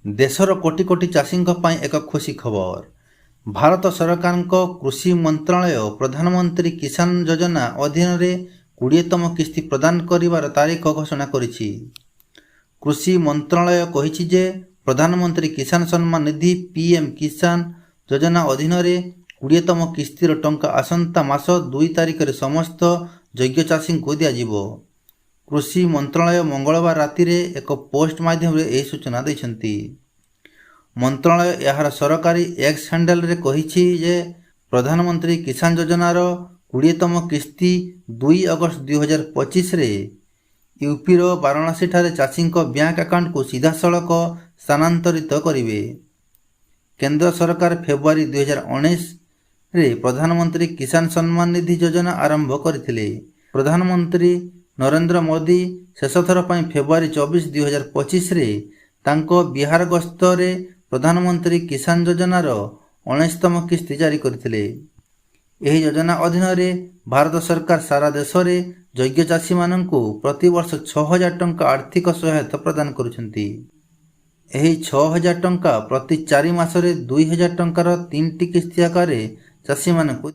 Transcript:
देशर कोटी कोटी चाषींक ପାଇଁ ଏକ ଖୁସି ଖବର। ଭାରତ ସରକାରଙ୍କ କୃଷି ମନ୍ତ୍ରଣାଳୟ ପ୍ରଧାନମନ୍ତ୍ରୀ କିଷାନ ଯୋଜନା ଅଧୀନରେ 20ତମ କିସ୍ତି ପ୍ରଦାନ କରିବାର ତାରିଖ ଘୋଷଣା କରିଛି। କୃଷି ମନ୍ତ୍ରଣାଳୟ କହିଛି ଯେ ପ୍ରଧାନମନ୍ତ୍ରୀ କିଷାନ ସମ୍ମାନ ନିଧି ପିଏମ୍ କିଷାନ ଯୋଜନା ଅଧୀନରେ 20ତମ କିସ୍ତିର ଟଙ୍କା ଆସନ୍ତା ମାସ 2 ତାରିଖରେ ସମସ୍ତ ଯୋଗ୍ୟ ଚାଷୀଙ୍କୁ ଦିଆଯିବ। କୃଷି ମନ୍ତ୍ରଣାଳୟ ମଙ୍ଗଳବାର ରାତିରେ ଏକ ପୋଷ୍ଟ ମାଧ୍ୟମରେ ଏହି ସୂଚନା ଦେଇଛନ୍ତି। ମନ୍ତ୍ରଣାଳୟ ଏହାର ସରକାରୀ ଏକ୍ସ ହ୍ୟାଣ୍ଡେଲରେ କହିଛି ଯେ ପ୍ରଧାନମନ୍ତ୍ରୀ କିଷାନ ଯୋଜନାର 20ତମ କିସ୍ତି 2 ଅଗଷ୍ଟ 2025ରେ ୟୁପିର ବାରାଣସୀଠାରେ ଚାଷୀଙ୍କ ବ୍ୟାଙ୍କ ଆକାଉଣ୍ଟକୁ ସିଧାସଳଖ ସ୍ଥାନାନ୍ତରିତ କରିବେ। କେନ୍ଦ୍ର ସରକାର ଫେବୃଆରୀ 2019ରେ ପ୍ରଧାନମନ୍ତ୍ରୀ କିଷାନ ସମ୍ମାନ ନିଧି ଯୋଜନା ଆରମ୍ଭ କରିଥିଲେ। ପ୍ରଧାନମନ୍ତ୍ରୀ ନରେନ୍ଦ୍ର ମୋଦି ଶେଷଥର ପାଇଁ ଫେବୃଆରୀ 24, 2025ରେ ତାଙ୍କ ବିହାର ଗସ୍ତରେ ପ୍ରଧାନମନ୍ତ୍ରୀ କିଷାନ ଯୋଜନାର 19ତମ କିସ୍ତି ଜାରି କରିଥିଲେ। ଏହି ଯୋଜନା ଅଧୀନରେ ଭାରତ ସରକାର ସାରା ଦେଶରେ ଯୋଗ୍ୟ ଚାଷୀମାନଙ୍କୁ ପ୍ରତିବର୍ଷ 6,000 ଟଙ୍କା ଆର୍ଥିକ ସହାୟତା ପ୍ରଦାନ କରୁଛନ୍ତି। ଏହି 6,000 ଟଙ୍କା ପ୍ରତି 4 ମାସରେ 2,000 ଟଙ୍କାର 3ଟି କିସ୍ତି ଆକାରରେ ଚାଷୀମାନଙ୍କୁ